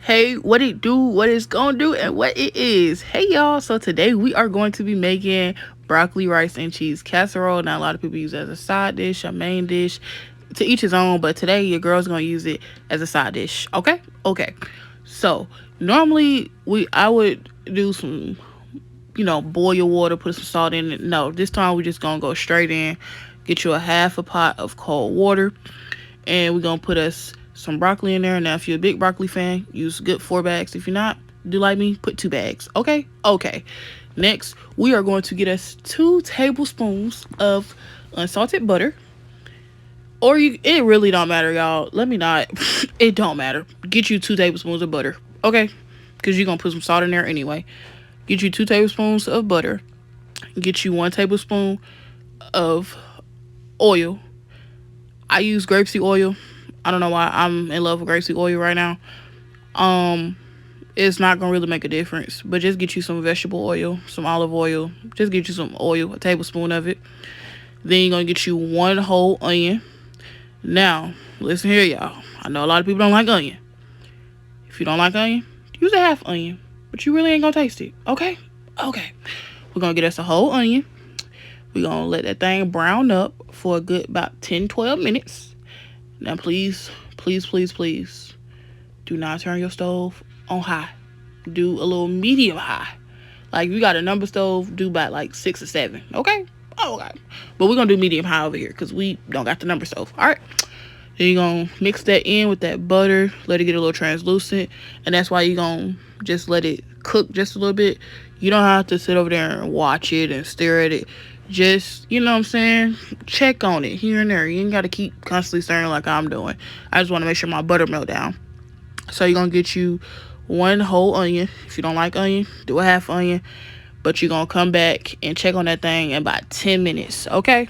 Hey, what it do, what it's gonna do, and what it is. Hey, y'all. So today we are going to be making broccoli, rice, and cheese casserole. Now, a lot of people use it as a side dish, a main dish, to each his own. But today, your girl's gonna use it as a side dish. Okay, okay. So normally I would do some, boil water, put some salt in it. No, this time we're just gonna go straight in, get you a half a pot of cold water, and we're gonna put us some broccoli in there. Now, if you're a big broccoli fan, use good 4 bags. If you're not, do like me, put 2 bags. Okay, okay. Next, we are going to get us 2 tablespoons of unsalted butter. Or it really don't matter, y'all. Let me not. It don't matter. Get you 2 tablespoons of butter, okay? Because you're gonna put some salt in there anyway. Get you 2 tablespoons of butter. Get you 1 tablespoon of oil. I use grapeseed oil. I don't know why I'm in love with grapeseed oil right now. Um, it's not gonna really make a difference, but just get you some vegetable oil, some olive oil. Just get you some oil, a tablespoon of it. Then you're gonna get you 1 whole onion. Now, listen here, y'all. I know a lot of people don't like onion. If you don't like onion, use a half onion, but you really ain't gonna taste it. Okay, okay. We're gonna get us a whole onion. We're gonna let that thing brown up for a good about 10-12 minutes. Now, please, please, please, please, do not turn your stove on high. Do a little medium high. Like, if you got a number stove, do about like 6 or 7. Okay? Oh, okay. But we're going to do medium high over here because we don't got the number stove. All right? Then you're going to mix that in with that butter. Let it get a little translucent. And that's why you're going to just let it cook just a little bit. You don't have to sit over there and watch it and stare at it. Just, you know what I'm saying? Check on it here and there. You ain't got to keep constantly stirring like I'm doing. I just want to make sure my butter melt down. So you're going to get you 1 whole onion. If you don't like onion, do a half onion. But you're going to come back and check on that thing in about 10 minutes. Okay?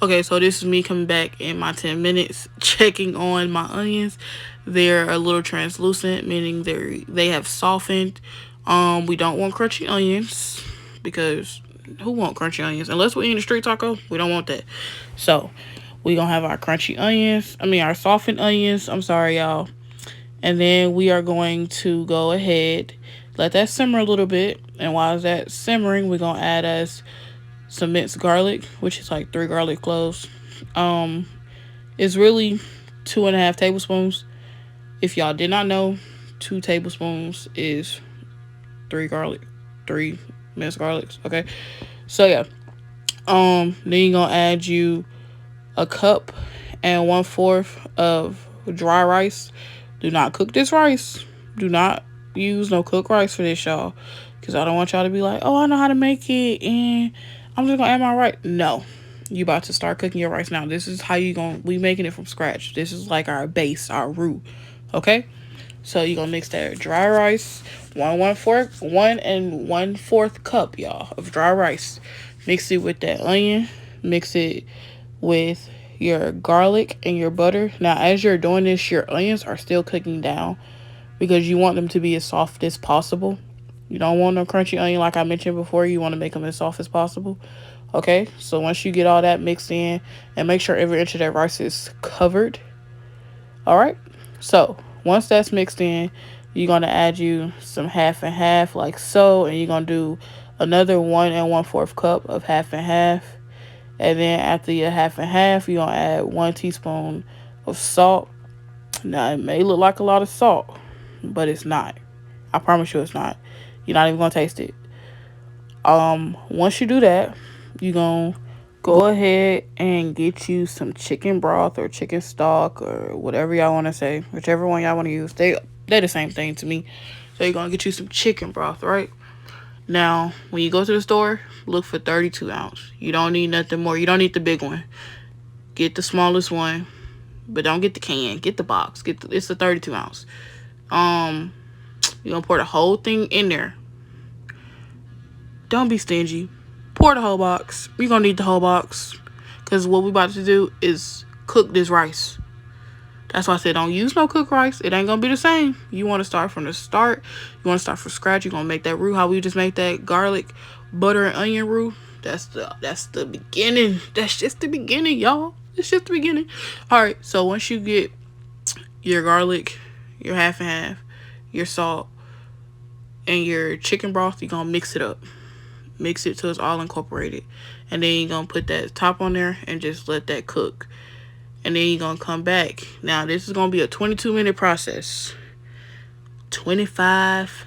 Okay, so this is me coming back in my 10 minutes, checking on my onions. They're a little translucent, meaning they have softened. We don't want crunchy onions because who want crunchy onions? Unless we're eating a street taco, we don't want that. So we gonna have our crunchy onions. Our softened onions. I'm sorry, y'all. And then we are going to go ahead, let that simmer a little bit. And while that's simmering, we're gonna add us some minced garlic, which is like 3 garlic cloves. It's really 2.5 tablespoons. If y'all did not know, 2 tablespoons is 3 garlic, 3 minced garlics. Okay, so yeah. Then you're gonna add you a cup and 1/4 of dry rice. Do not cook this rice. Do not use no cooked rice for this, y'all, because I don't want y'all to be like, oh, I know how to make it and I'm just gonna add my rice. No, you about to start cooking your rice now. This is how we making it from scratch. This is like our base, our root. Okay, so you're gonna mix that dry rice, 1 and 1/4 cup, y'all, of dry rice. Mix it with that onion. Mix it with your garlic and your butter. Now, as you're doing this, your onions are still cooking down because you want them to be as soft as possible. You don't want no crunchy onion like I mentioned before. You want to make them as soft as possible. Okay, so once you get all that mixed in, and make sure every inch of that rice is covered. All right, so once that's mixed in, you're going to add you some half and half like so, and you're going to do another 1 and 1/4 cup of half and half. And then after your half and half, you're going to add 1 teaspoon of salt. Now, it may look like a lot of salt, but it's not. I promise you it's not. You're not even going to taste it. Once you do that, you're going to go ahead and get you some chicken broth or chicken stock or whatever y'all want to say. Whichever one y'all want to use. They're the same thing to me. So you're going to get you some chicken broth, right? Now, when you go to the store, look for 32 ounce. You don't need nothing more. You don't need the big one. Get the smallest one, but don't get the can. Get the box. It's the 32 ounce. You're gonna pour the whole thing in there. Don't be stingy. Pour the whole box. You're gonna need the whole box, because what we about to do is cook this rice. That's why I said don't use no cooked rice. It ain't gonna be the same. You want to start from the start. You want to start from scratch. You're gonna make that roux how we just make that garlic, butter, and onion roux. That's the beginning. That's just the beginning, y'all. It's just the beginning. All right. So once you get your garlic, your half and half, your salt, and your chicken broth, you're gonna mix it up. Mix it till it's all incorporated, and then you're gonna put that top on there and just let that cook. And then you're gonna come back. Now this is gonna be a 22-minute process. 25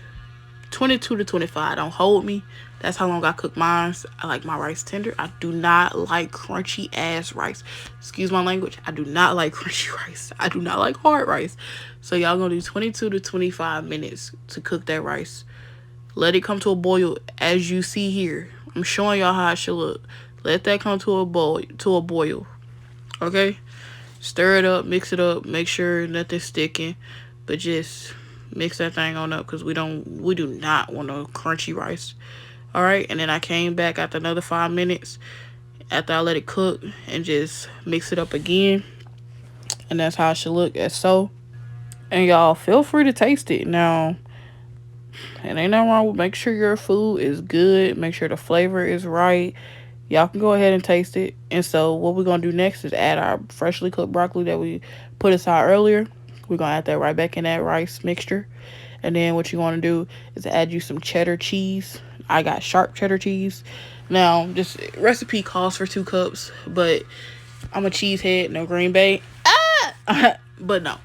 22 to 25. Don't hold me. That's how long I cook mine. I like my rice tender. I do not like crunchy ass rice. Excuse my language. I do not like crunchy rice. I do not like hard rice. So y'all gonna do 22 to 25 minutes to cook that rice. Let it come to a boil as you see here. I'm showing y'all how it should look. Let that come to a boil. Okay? Stir it up, mix it up, make sure nothing's sticking, but just mix that thing on up because we do not want no crunchy rice. All right, and then I came back after another 5 minutes after I let it cook and just mix it up again, and that's how it should look. As so, and y'all feel free to taste it now. And ain't nothing wrong with make sure your food is good, make sure the flavor is right. Y'all can go ahead and taste it. And so what we're going to do next is add our freshly cooked broccoli that we put aside earlier. We're going to add that right back in that rice mixture. And then what you want to do is add you some cheddar cheese. I got sharp cheddar cheese. Now, this recipe calls for 2 cups, but I'm a cheesehead, no Green Bay. But no.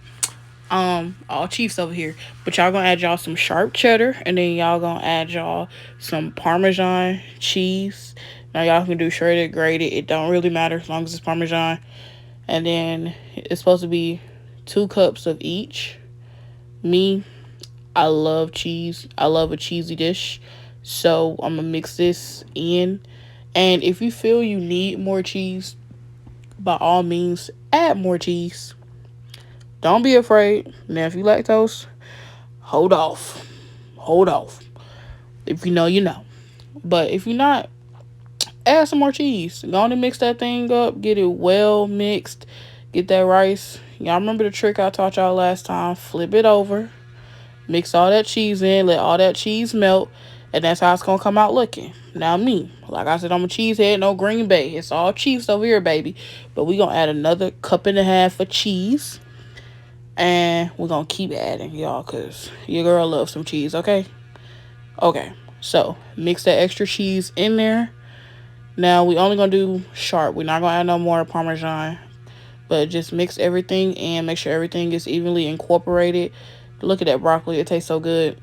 All Chiefs over here. But y'all gonna add y'all some sharp cheddar, and then y'all gonna add y'all some Parmesan cheese. Now y'all can do shredded, grated. It don't really matter as long as it's Parmesan. And then it's supposed to be 2 cups of each. Me, I love cheese. I love a cheesy dish. So I'm gonna mix this in. And if you feel you need more cheese, by all means, add more cheese. Don't be afraid. Now, if you lactose, hold off. Hold off. If you know, you know. But if you're not, add some more cheese. Go on and mix that thing up. Get it well mixed. Get that rice. Y'all remember the trick I taught y'all last time. Flip it over. Mix all that cheese in. Let all that cheese melt. And that's how it's going to come out looking. Now me, like I said, I'm a cheesehead, no Green Bay. It's all Chiefs over here, baby. But we're going to add another 1.5 cups of cheese. And we're going to keep adding, y'all, because your girl loves some cheese, okay? Okay, so mix that extra cheese in there. Now, we only going to do sharp. We're not going to add no more Parmesan. But just mix everything and make sure everything is evenly incorporated. Look at that broccoli. It tastes so good.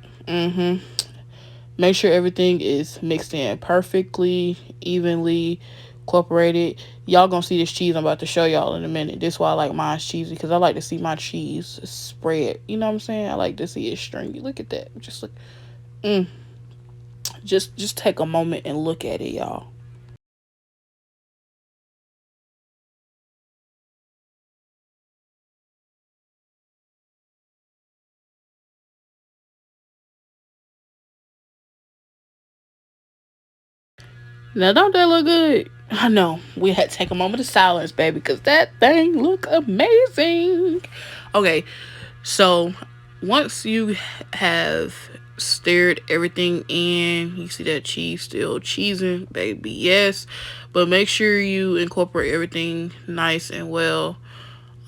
Make sure everything is mixed in perfectly, evenly incorporated. Y'all gonna see this cheese I'm about to show y'all in a minute. This is why I like mine cheesy, because I like to see my cheese spread. You know what I'm saying? I like to see it stringy. Look at that. Just look. Just take a moment and look at it, y'all. Now, don't that look good? I know. We had to take a moment of silence, baby, because that thing look amazing. Okay, so once you have stirred everything in, you see that cheese still cheesing, baby, yes. But make sure you incorporate everything nice and well.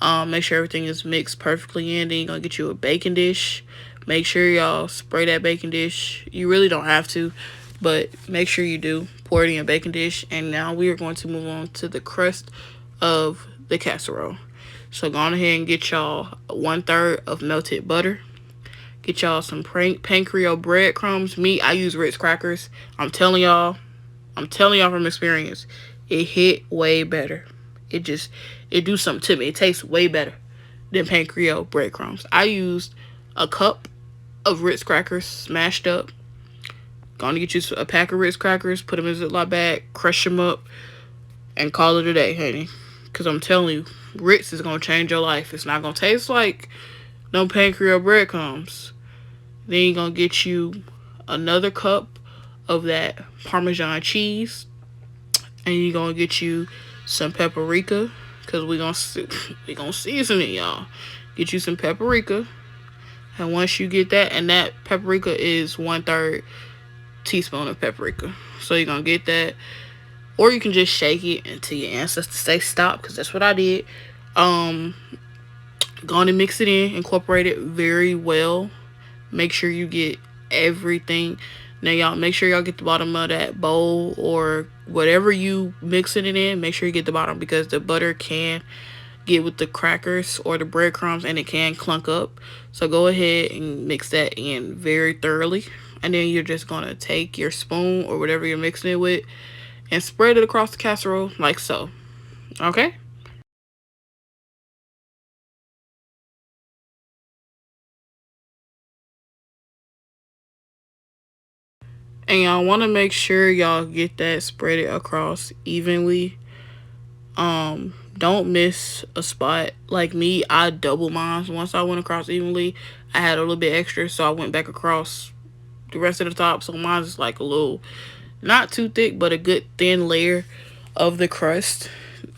Make sure everything is mixed perfectly in. Then you're going to get you a baking dish. Make sure y'all spray that baking dish. You really don't have to, but make sure you do. Pour it in a baking dish. And now we are going to move on to the crust of the casserole. So go on ahead and get y'all 1/3 of melted butter. Get y'all some Pan-Creole breadcrumbs. Me, I use Ritz crackers. I'm telling y'all from experience, it hit way better. It do something to me. It tastes way better than Pan-Creole breadcrumbs. I used a cup of Ritz crackers smashed up. Gonna get you a pack of Ritz crackers, put them in a Ziploc bag, crush them up, and call it a day, honey. Because I'm telling you, Ritz is gonna change your life. It's not gonna taste like no Pan-Creole breadcrumbs. Then you're gonna get you another cup of that Parmesan cheese. And you're gonna get you some paprika because we gonna season it, y'all. Get you some paprika, and once you get that, and that paprika is 1/3 teaspoon of paprika. So you're gonna get that, or you can just shake it until your ancestors say stop, because that's what I did. Um, Go on and mix it in, incorporate it very well. Make sure you get everything. Now, y'all, make sure y'all get the bottom of that bowl or whatever you mixing it in. Make sure you get the bottom, because the butter can get with the crackers or the breadcrumbs and it can clunk up. So go ahead and mix that in very thoroughly. And then you're just going to take your spoon or whatever you're mixing it with and spread it across the casserole like so. Okay? And y'all want to make sure y'all get that spread it across evenly. Don't miss a spot. Like me, I double mine. Once I went across evenly, I had a little bit extra, so I went back across the rest of the top. So mine's is like a little, not too thick, but a good thin layer of the crust.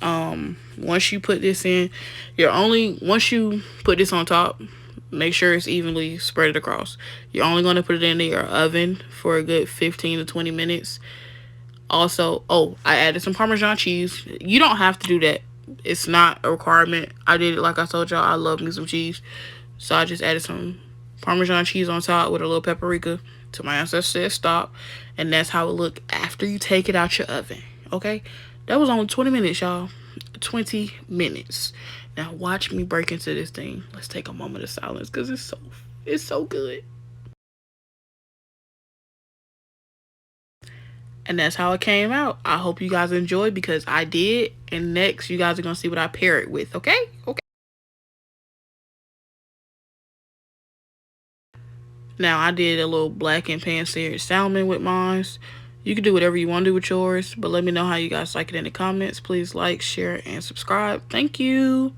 Once you put this in, once you put this on top, make sure it's evenly spread it across. You're only going to put it in your oven for a good 15 to 20 minutes. Also, oh, I added some Parmesan cheese. You don't have to do that. It's not a requirement. I did it like I told y'all. I love me some cheese. So I just added some Parmesan cheese on top with a little paprika till my ancestor said stop. And that's how it look after you take it out your oven. Okay? That was only 20 minutes, y'all. 20 minutes. Now watch me break into this thing. Let's take a moment of silence because it's so good. And that's how it came out. I hope you guys enjoyed, because I did. And next, you guys are going to see what I pair it with, okay? Okay. Now, I did a little black and pan-seared salmon with mine. You can do whatever you want to do with yours, but let me know how you guys like it in the comments. Please like, share, and subscribe. Thank you.